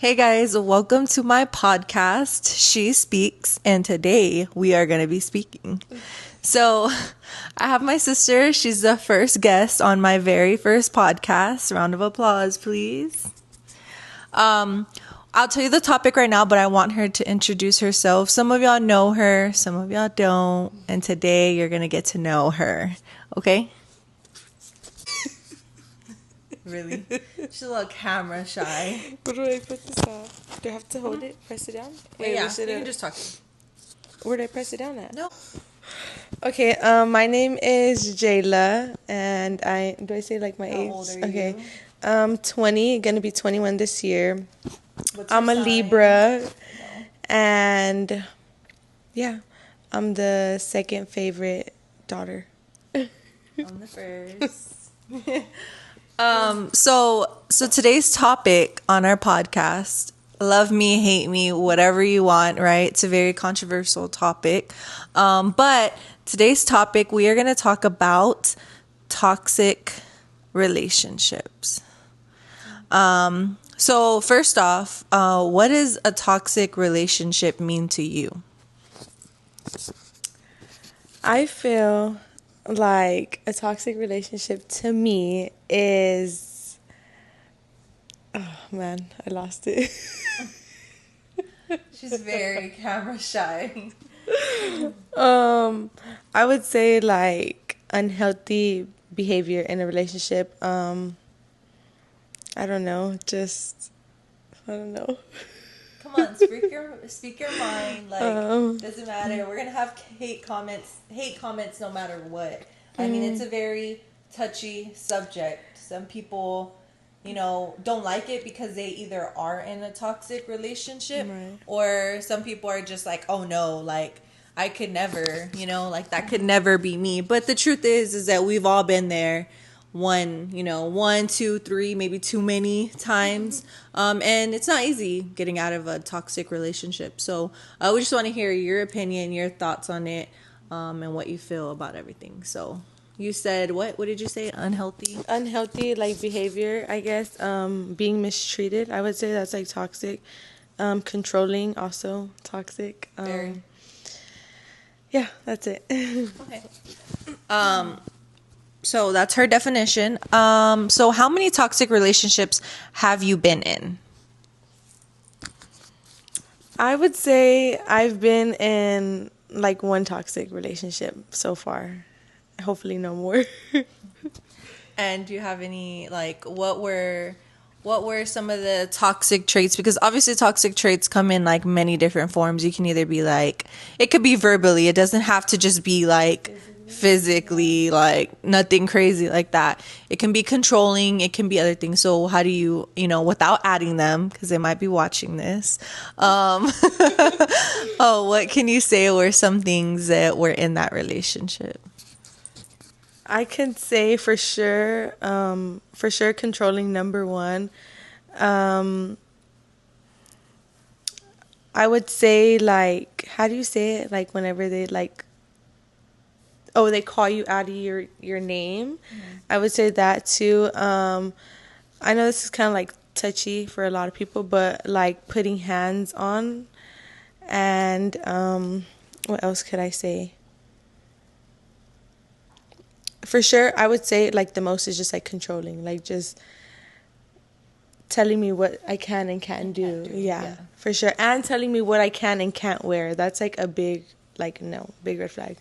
Hey guys, welcome to my podcast, She Speaks, and today we are going to be speaking. So, I have my sister. She's the first guest on my very first podcast. Round of applause, please. I'll tell you the topic right now, but I want her to introduce herself. Some of y'all know her, some of y'all don't, and today you're going to get to know her. Okay? Really? She's a little camera shy. Where do I put this on? Do I have to hold it? Press it down? Wait, yeah, you can just talk. Where do I press it down at? No. Okay, my name is Jayla, and do I say like my age? How old are okay. you? 20, gonna be 21 this year. What's I'm your a sign? Libra, No. and yeah, I'm the second favorite daughter. I'm the first. So today's topic on our podcast, love me, hate me, whatever you want, right? It's a very controversial topic. But today's topic, we are going to talk about toxic relationships. So first off, what does a toxic relationship mean to you? I feel like a toxic relationship to me is, oh man, I lost it. She's very camera shy. I would say like unhealthy behavior in a relationship. I don't know, I don't know. Come on, speak your mind. Like, doesn't matter. We're gonna have hate comments no matter what. I mean, it's a very touchy subject. Some people, don't like it because they either are in a toxic relationship, Right. or some people are just like, oh no, like I could never, like that could never be me. But the truth is that we've all been there. One, 2, 3, maybe too many times. And it's not easy getting out of a toxic relationship. So we just want to hear your opinion, your thoughts on it, and what you feel about everything. So you said, what did you say? Unhealthy like behavior, I guess. Being mistreated, I would say that's like toxic. Controlling, also toxic. Very. Yeah, that's it. Okay. So that's her definition. So how many toxic relationships have you been in? I would say I've been in like one toxic relationship so far. Hopefully no more. And do you have any, like, what were some of the toxic traits? Because obviously toxic traits come in like many different forms. You can either be like, it could be verbally. It doesn't have to just be like physically, like nothing crazy like that. It can be controlling. It can be other things. So how do you, without adding them, because they might be watching this. What can you say were some things that were in that relationship? I can say for sure controlling, number one. I would say like, how do you say it? Like whenever they like, they call you out of your name. Mm-hmm. I would say that too. I know this is kind of like touchy for a lot of people, but like putting hands on, and what else could I say? For sure, I would say like the most is just like controlling, like just telling me what I can and can't do. Yeah, for sure. And telling me what I can and can't wear. That's like a big red flag.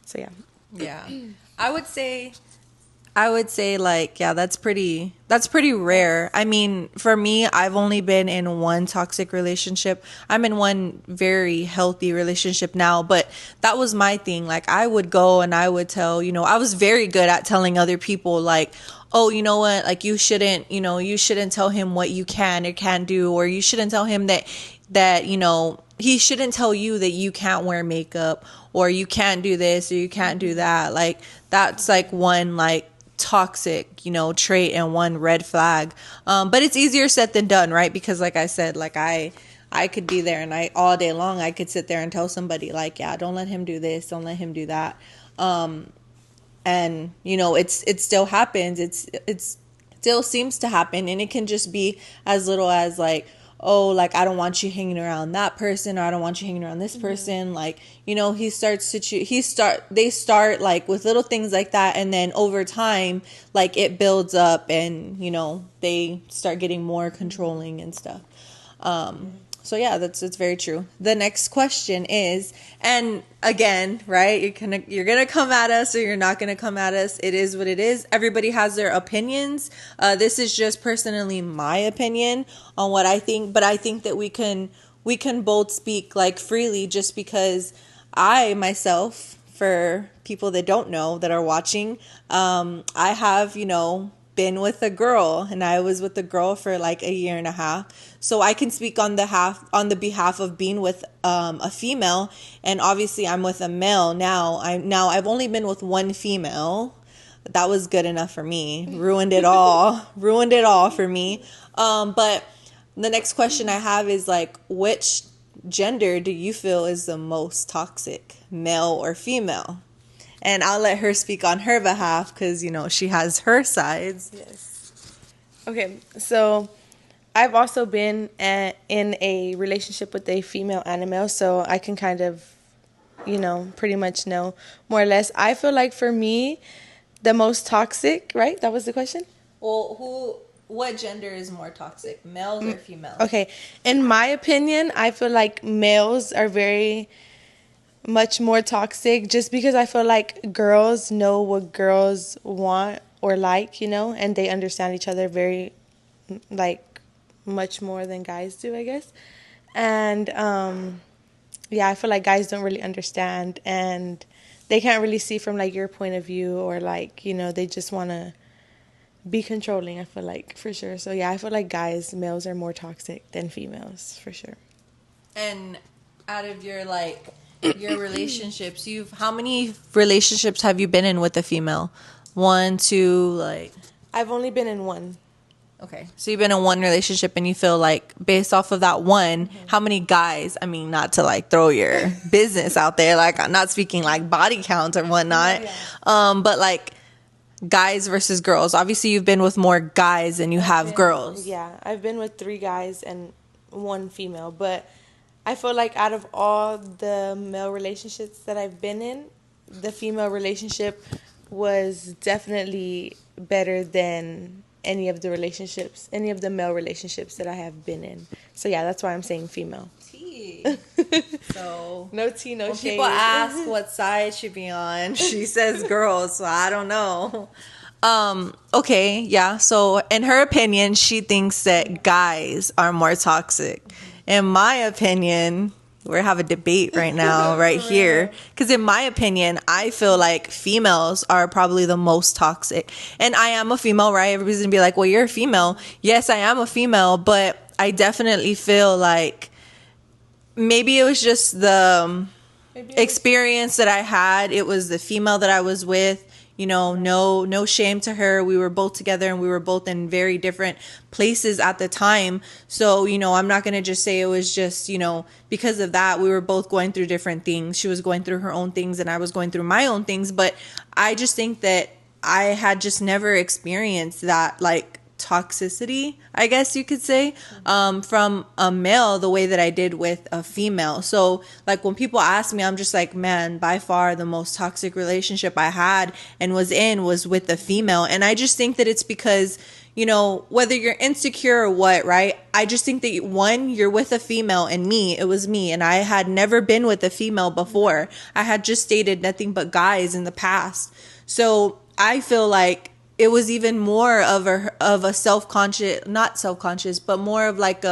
So yeah. Yeah. I would say like, yeah, that's pretty rare. I mean, for me, I've only been in one toxic relationship. I'm in one very healthy relationship now, but that was my thing. Like I would go and I would tell, I was very good at telling other people like, oh, you know what? Like you shouldn't tell him what you can or can't do, or you shouldn't tell him that, he shouldn't tell you that you can't wear makeup or you can't do this or you can't do that. Like that's like one like toxic, trait and one red flag. But it's easier said than done, right? Because like I said, like I could be there and all day long I could sit there and tell somebody like, yeah, don't let him do this, don't let him do that. And it still happens. It's still seems to happen, and it can just be as little as like, oh, like, I don't want you hanging around that person, or I don't want you hanging around this person. Like, you know, they start like with little things like that. And then over time, like, it builds up and, you know, they start getting more controlling and stuff. So yeah, it's very true. The next question is, and again, right, you're gonna come at us or you're not gonna come at us. It is what it is. Everybody has their opinions. This is just personally my opinion on what I think, but I think that we can both speak like freely, just because I myself, for people that don't know that are watching, I have, you know, been with a girl, and I was with a girl for like a year and a half. So I can speak on the behalf of being with a female, and obviously I'm with a male now. I've only been with one female. That was good enough for me. Ruined it all for me. But the next question I have is like, which gender do you feel is the most toxic, male or female? And I'll let her speak on her behalf because, you know, she has her sides. Yes. Okay, so I've also been in a relationship with a female and a male, so I can kind of, you know, pretty much know more or less. I feel like for me, the most toxic, right? That was the question? Well, what gender is more toxic, males or females? Okay, in my opinion, I feel like males are very much more toxic, just because I feel like girls know what girls want or like, you know, and they understand each other very, like, much more than guys do, I guess. And yeah, I feel like guys don't really understand, and they can't really see from like your point of view, or like, you know, they just want to be controlling, I feel like, for sure. So yeah, I feel like males are more toxic than females, for sure. And out of your your relationships, how many relationships have you been in with a female? 1, 2, like? I've only been in one. Okay, so you've been in one relationship, and you feel like based off of that one, how many guys, I mean, not to like throw your business out there, like I'm not speaking like body count or whatnot, but like guys versus girls. Obviously you've been with more guys than you have girls. Yeah, I've been with 3 guys and 1 female, but I feel like out of all the male relationships that I've been in, the female relationship was definitely better than any of the male relationships that I have been in. So yeah, that's why I'm saying female. Tea. So no tea, no when shade. people ask what side she be on, she says girls, so I don't know. Okay, yeah. So in her opinion, she thinks that guys are more toxic. In my opinion, we're having a debate right now, right here. Because in my opinion, I feel like females are probably the most toxic. And I am a female, right? Everybody's going to be like, well, you're a female. Yes, I am a female, but I definitely feel like maybe it was just the experience that I had. It was the female that I was with. You know, no shame to her. We were both together, and we were both in very different places at the time. So, you know, I'm not going to just say it was just, you know, because of that. We were both going through different things. She was going through her own things, and I was going through my own things. But I just think that I had just never experienced that, like, toxicity, I guess you could say, from a male the way that I did with a female. So like when people ask me, I'm just like, man, by far the most toxic relationship I had and was with a female. And I just think that it's because, you know, whether you're insecure or what, right? I just think that one, you're with a female, and it was me, and I had never been with a female before. I had just dated nothing but guys in the past. So I feel like it was even more of a self-conscious, not self-conscious, but more of like,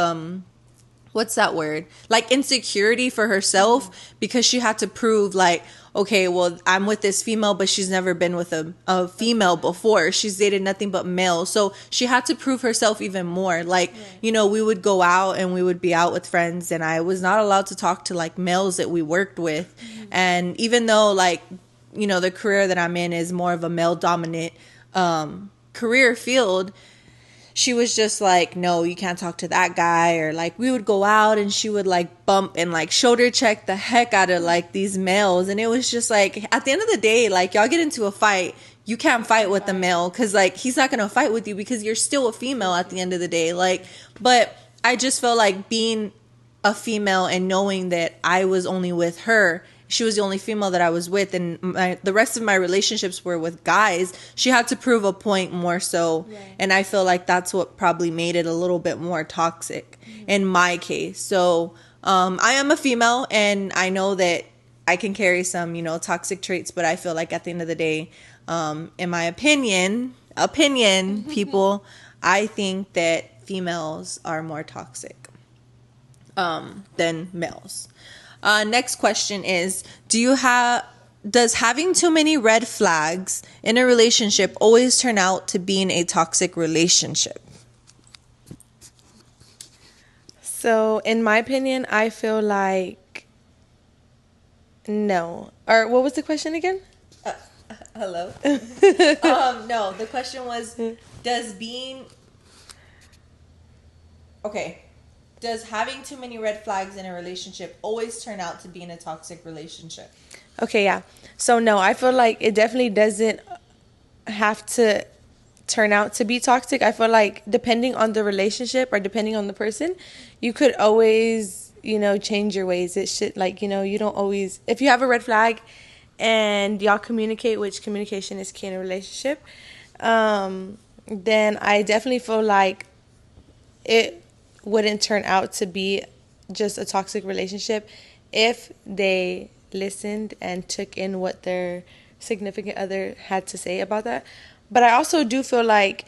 what's that word? Like insecurity for herself, because she had to prove like, okay, well, I'm with this female, but she's never been with a female before. She's dated nothing but males. So she had to prove herself even more. Like, you know, we would go out and we would be out with friends, and I was not allowed to talk to like males that we worked with. And even though like, you know, the career that I'm in is more of a male dominant career field, she was just like, no, you can't talk to that guy. Or like we would go out and she would like bump and like shoulder check the heck out of like these males. And it was just like, at the end of the day, like y'all get into a fight, you can't fight with the male, because like he's not gonna fight with you because you're still a female at the end of the day. Like, but I just felt like being a female and knowing that I was only with her. She was the only female that I was with, and the rest of my relationships were with guys. She had to prove a point more so, right. And I feel like that's what probably made it a little bit more toxic in my case. So I am a female, and I know that I can carry some, toxic traits, but I feel like at the end of the day, in my opinion, people, I think that females are more toxic than males. Next question is, does having too many red flags in a relationship always turn out to being a toxic relationship? So, in my opinion, I feel like no. Or what was the question again? Hello? No, the question was, does having too many red flags in a relationship always turn out to be in a toxic relationship? Okay, yeah. So, no, I feel like it definitely doesn't have to turn out to be toxic. I feel like depending on the relationship or depending on the person, you could always, change your ways. It should, you don't always, if you have a red flag and y'all communicate, which communication is key in a relationship, then I definitely feel like it wouldn't turn out to be just a toxic relationship if they listened and took in what their significant other had to say about that. But I also do feel like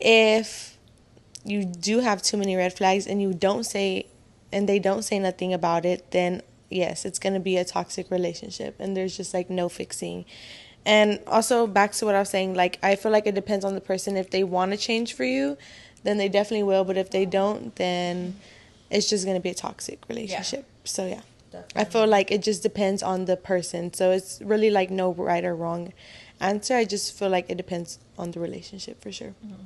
if you do have too many red flags and they don't say nothing about it, then yes, it's going to be a toxic relationship and there's just no fixing. And also back to what I was saying, I feel like it depends on the person. If they want to change for you, then they definitely will. But if they don't, then it's just going to be a toxic relationship. Yeah. So, yeah. Definitely. I feel like it just depends on the person. So it's really no right or wrong answer. I just feel like it depends on the relationship for sure. Mm-hmm.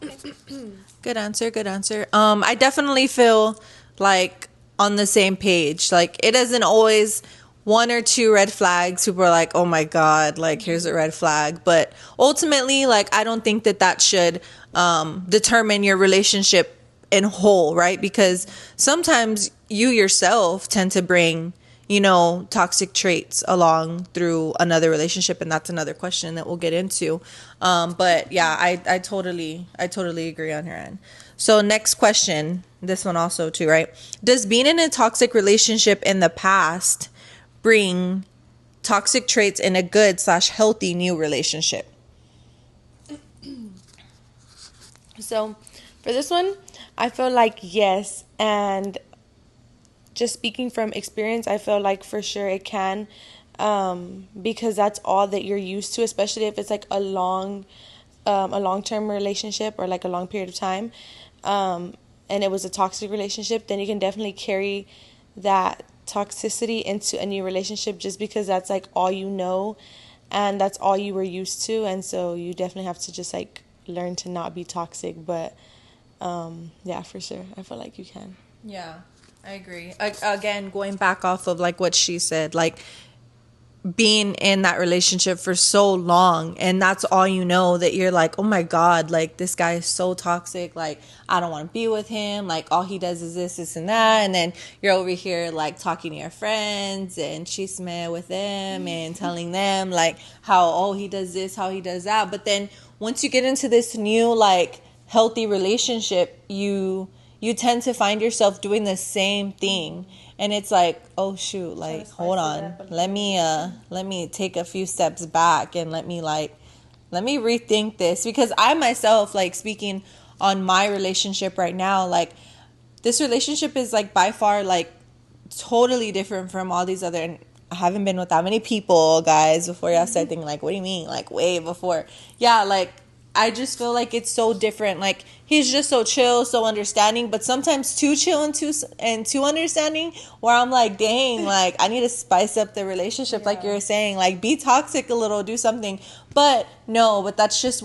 Okay. Good answer. I definitely feel like on the same page. It isn't always one or two red flags. People are like, oh my God, here's a red flag. But ultimately, I don't think that should determine your relationship in whole, right? Because sometimes you yourself tend to bring, toxic traits along through another relationship, and that's another question that we'll get into. But yeah, I totally agree on her end. So next question, this one also too, right? Does being in a toxic relationship in the past bring toxic traits in a good/healthy new relationship? So for this one, I feel like yes. And just speaking from experience, I feel like for sure it can, because that's all that you're used to, especially if it's a long-term relationship or a long period of time, and it was a toxic relationship. Then you can definitely carry that toxicity into a new relationship just because that's all you know and that's all you were used to. And so you definitely have to just learn to not be toxic. But yeah, for sure, I feel like you can. Yeah, I agree. Again, going back off of what she said, being in that relationship for so long and that's all you know, that you're oh my God, this guy is so toxic, I don't want to be with him, all he does is this and that. And then you're over here talking to your friends and chisme with them and telling them how, he does this, how he does that. But then once you get into this new healthy relationship, you tend to find yourself doing the same thing. And it's oh shoot, hold on, let me take a few steps back and let me rethink this. Because I myself, speaking on my relationship right now, this relationship is by far totally different from all these other, and I haven't been with that many people, guys, before y'all start thinking what do you mean, way before. Yeah, I just feel it's so different. He's just so chill, so understanding, but sometimes too chill and too understanding, where I'm dang, I need to spice up the relationship. Yeah. Like you were saying, be toxic a little, do something. But that's just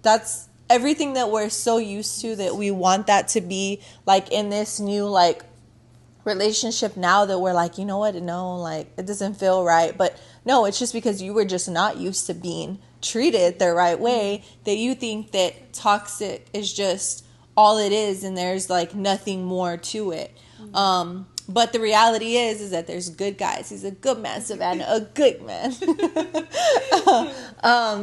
that's everything that we're so used to, that we want that to be in this new relationship now, that we're you know what, no, it doesn't feel right. But no, it's just because you were just not used to being treated the right way, that you think that toxic is just all it is, and there's like nothing more to it. But the reality is that there's good guys. He's a good man, Savannah, a good man.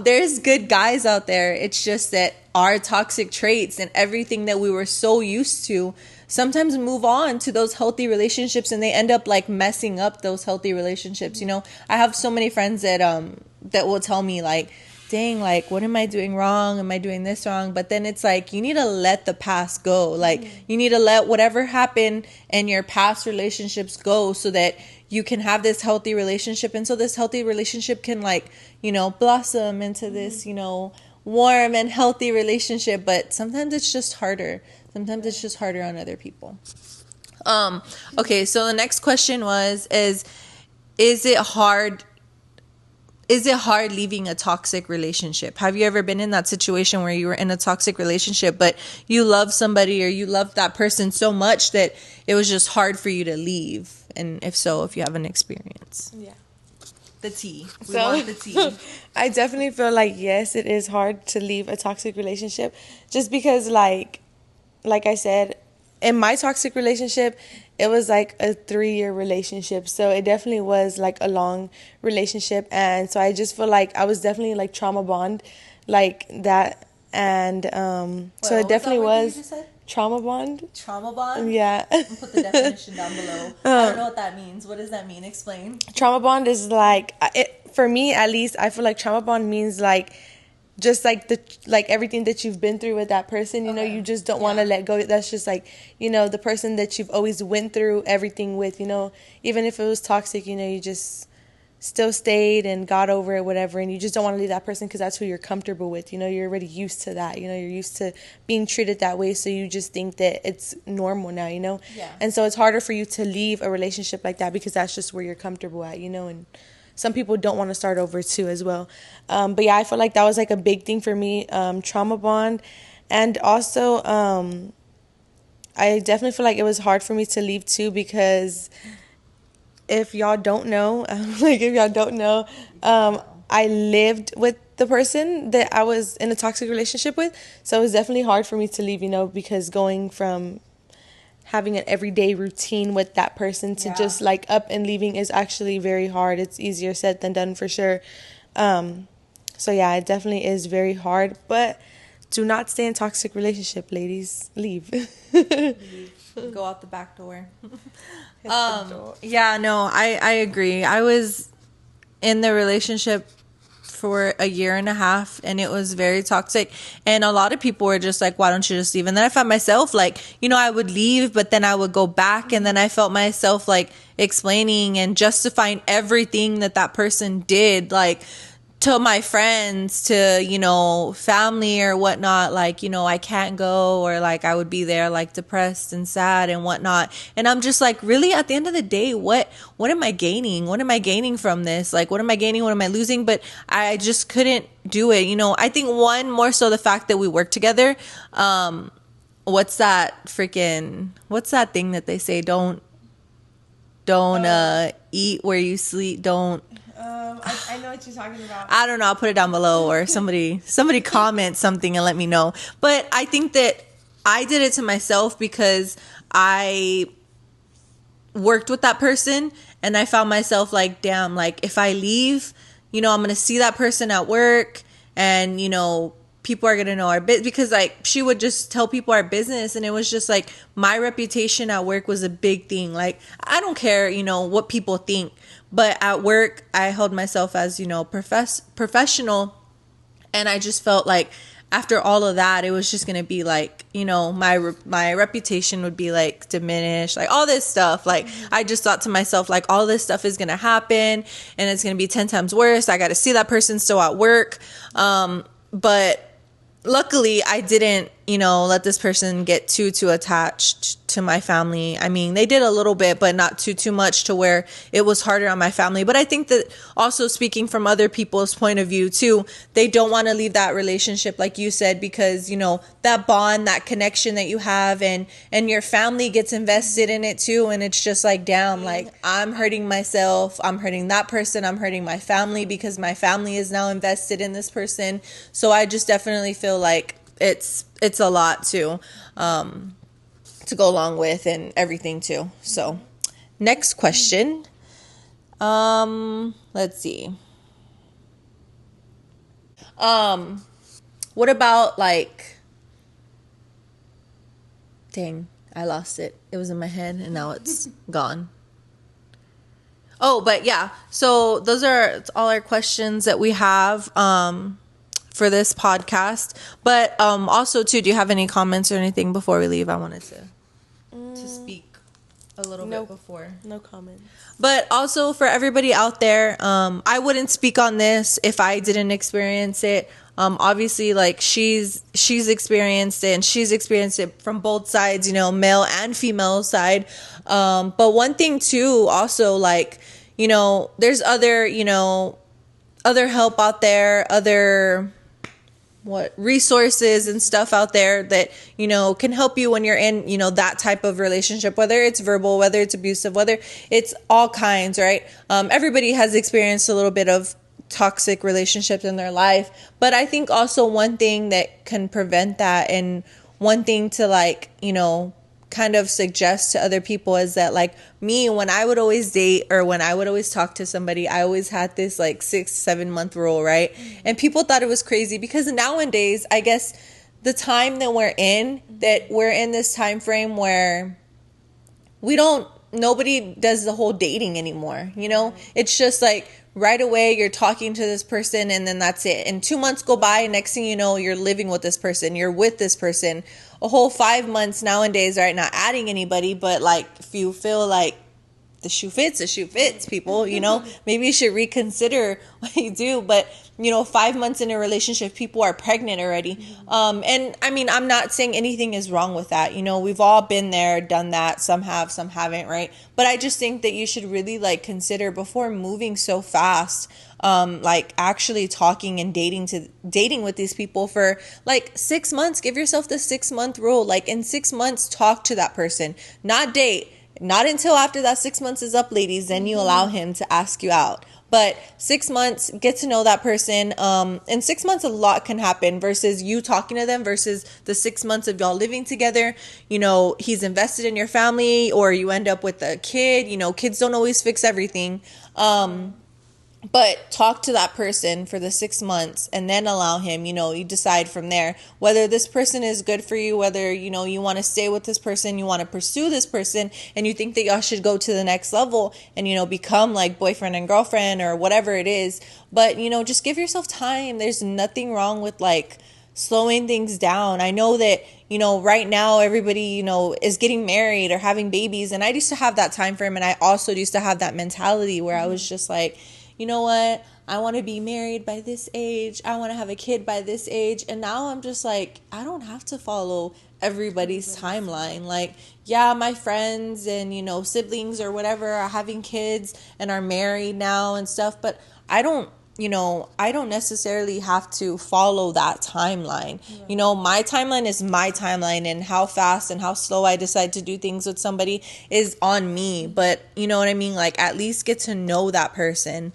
There's good guys out there. It's just that our toxic traits and everything that we were so used to sometimes move on to those healthy relationships, and they end up like messing up those healthy relationships. You know, I have so many friends that that will tell me like, dang, like, what am I doing wrong? Am I doing this wrong? But then it's like, you need to let the past go. Like, you need to let whatever happened in your past relationships go, so that you can have this healthy relationship. And so this healthy relationship can, like, you know, blossom into this, you know, warm and healthy relationship. But sometimes it's just harder. Sometimes it's just harder on other people. Okay, so the next question is it hard leaving a toxic relationship? Have you ever been in that situation where you were in a toxic relationship, but you love somebody or you love that person so much that it was just hard for you to leave? And if so, if you have an experience. Yeah. The tea. We want the tea. I definitely feel like, yes, it is hard to leave a toxic relationship, just because like I said, in my toxic relationship, it was like a 3-year relationship. So it definitely was like a long relationship. And so I just feel like I was definitely like trauma bond like that. And so it definitely was trauma bond. Trauma bond? Yeah. I'll put the definition down below. I don't know what that means. What does that mean? Explain. Trauma bond is like, for me at least, I feel like trauma bond means like, just like everything that you've been through with that person, you know, you just don't want to let go. That's just like, you know, the person that you've always went through everything with, you know, even if it was toxic, you know, you just still stayed and got over it, whatever, and you just don't want to leave that person because that's who you're comfortable with. You know, you're already used to that. You know, you're used to being treated that way, so you just think that it's normal now, you know. And so it's harder for you to leave a relationship like that because that's just where you're comfortable at, you know. And some people don't want to start over too as well. But yeah, I feel like that was like a big thing for me, trauma bond. And also, I definitely feel like it was hard for me to leave too, because if y'all don't know, I lived with the person that I was in a toxic relationship with. So it was definitely hard for me to leave, you know, because going from having an everyday routine with that person to just like up and leaving is actually very hard. It's easier said than done for sure. So yeah, it definitely is very hard, but do not stay in toxic relationship, ladies. Leave. Go out the back door. Yeah, no, I agree. I was in the relationship for 1.5 years, and it was very toxic, and a lot of people were just like, why don't you just leave? And then I found myself like, you know, I would leave, but then I would go back, and then I felt myself like explaining and justifying everything that person did, like to my friends, to, you know, family or whatnot, like, you know, I can't go, or like I would be there like depressed and sad and whatnot. And I'm just like, really, at the end of the day, what am I gaining? What am I gaining from this? Like, what am I gaining? What am I losing? But I just couldn't do it. You know, I think one, more so the fact that we work together. What's that thing that they say? Don't eat where you sleep. Don't. I know what you're talking about. I don't know. I'll put it down below, or somebody comment something and let me know. But I think that I did it to myself because I worked with that person, and I found myself like, damn, like if I leave, you know, I'm going to see that person at work, and, you know, people are going to know our business, because like she would just tell people our business, and it was just like my reputation at work was a big thing. Like, I don't care, you know, what people think, but at work I held myself as, you know, professional, and I just felt like after all of that, it was just going to be like, you know, my reputation would be like diminished, like all this stuff. Like, I just thought to myself, like, all this stuff is going to happen and it's going to be 10 times worse. I got to see that person still at work. But luckily I didn't, you know, let this person get too attached to my family. I mean, they did a little bit, but not too much to where it was harder on my family. But I think that also, speaking from other people's point of view too, they don't want to leave that relationship, like you said, because, you know, that bond, that connection that you have, and your family gets invested in it too. And it's just like, damn, like I'm hurting myself, I'm hurting that person, I'm hurting my family because my family is now invested in this person. So I just definitely feel like it's it's a lot to go along with and everything too. So next question. Let's see. What about like, dang, I lost it. It was in my head and now it's gone. Oh, but yeah. So those are all our questions that we have for this podcast. But also too, do you have any comments or anything before we leave? I wanted to speak a little bit before. No comments. But also for everybody out there, I wouldn't speak on this if I didn't experience it. Obviously, like she's experienced it, and she's experienced it from both sides, male and female side. But one thing too, also like, there's other, other help out there, other resources and stuff out there that can help you when you're in that type of relationship, whether it's verbal, whether it's abusive, whether it's all kinds, right? Everybody has experienced a little bit of toxic relationships in their life, but I think also one thing that can prevent that, and one thing to like kind of suggest to other people, is that like me, when I would always date or when I would always talk to somebody, I always had this like 6-7 month rule, right? And people thought it was crazy because nowadays, I guess the time that we're in this time frame where nobody does the whole dating anymore, it's just like right away you're talking to this person and then that's it, and 2 months go by, and next thing you know, you're living with this person, you're with this person a whole 5 months nowadays, right? Not adding anybody, but like if you feel like the shoe fits, people, maybe you should reconsider what you do. But 5 months in a relationship, people are pregnant already. And I mean, I'm not saying anything is wrong with that. We've all been there, done that. Some have, some haven't, right? But I just think that you should really like consider before moving so fast, like actually talking and dating with these people for like 6 months. Give yourself the 6 month rule. Like in 6 months, talk to that person, not date. Not until after that 6 months is up, ladies, then you allow him to ask you out. But 6 months, get to know that person. In 6 months, a lot can happen versus you talking to them versus the 6 months of y'all living together. He's invested in your family, or you end up with a kid. Kids don't always fix everything. But talk to that person for the 6 months and then allow him, you decide from there whether this person is good for you, whether, you want to stay with this person, you want to pursue this person, and you think that y'all should go to the next level and, become like boyfriend and girlfriend or whatever it is. But, just give yourself time. There's nothing wrong with like slowing things down. I know that, right now everybody, is getting married or having babies. And I used to have that time frame. And I also used to have that mentality where I was just like, you know what? I want to be married by this age. I want to have a kid by this age. And now I'm just like, I don't have to follow everybody's timeline. Like, yeah, my friends and, siblings or whatever are having kids and are married now and stuff. But I don't necessarily have to follow that timeline. Yeah. My timeline is my timeline, and how fast and how slow I decide to do things with somebody is on me. But you know what I mean? Like, at least get to know that person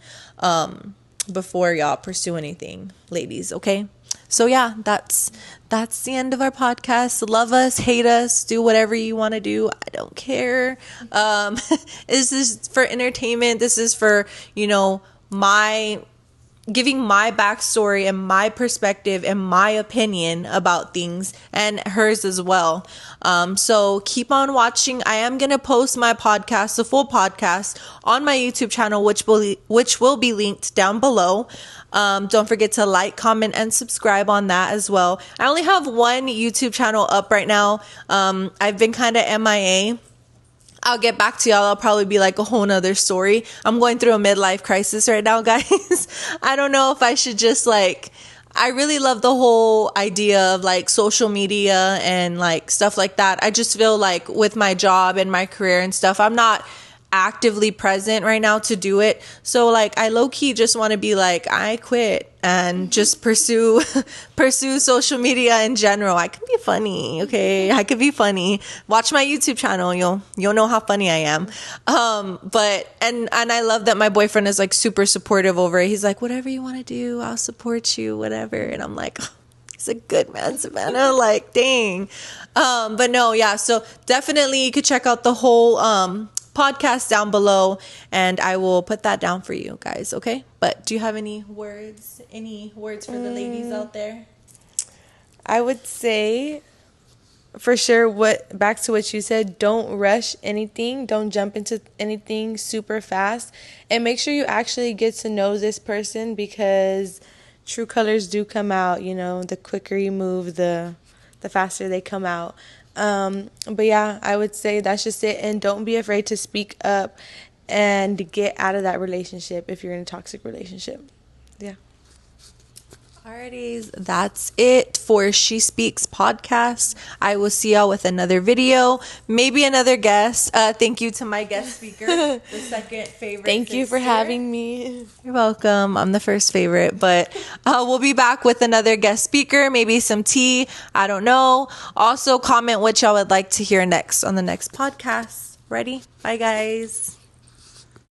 before y'all pursue anything, ladies. Okay. So yeah, that's the end of our podcast. Love us, hate us, do whatever you want to do. I don't care. This is for entertainment. This is for, my giving my backstory and my perspective and my opinion about things, and hers as well. So keep on watching. I am going to post my podcast, the full podcast, on my YouTube channel, which will be linked down below. Don't forget to like, comment, and subscribe on that as well. I only have one YouTube channel up right now. I've been kind of MIA. I'll get back to y'all. I'll probably be like a whole nother story. I'm going through a midlife crisis right now, guys. I don't know if I should just like, I really love the whole idea of like social media and like stuff like that. I just feel like with my job and my career and stuff, I'm not actively present right now to do it. So like I low-key just want to be like, I quit and just pursue social media in general. I can be funny, okay? I could be funny. Watch my YouTube channel, you'll know how funny I am. But I love that my boyfriend is like super supportive over it. He's like, whatever you want to do, I'll support you, whatever. And I'm like, He's a good man, Savannah. Like, dang. But no, yeah. So definitely you could check out the whole podcast down below, and I will put that down for you guys. Okay. But do you have any words? Any words for the ladies out there? I would say, for sure, back to what you said, don't rush anything. Don't jump into anything super fast. And make sure you actually get to know this person, because true colors do come out. You know, the quicker you move, the faster they come out. But yeah, I would say that's just it. And don't be afraid to speak up and get out of that relationship if you're in a toxic relationship. Yeah. Alrighty, that's it for She Speaks podcast. I will see y'all with another video, maybe another guest. Thank you to my guest speaker, the second favorite. Thank you for having me. You're welcome. I'm the first favorite, but we'll be back with another guest speaker, maybe some tea. I don't know. Also, comment what y'all would like to hear next on the next podcast. Ready? Bye, guys.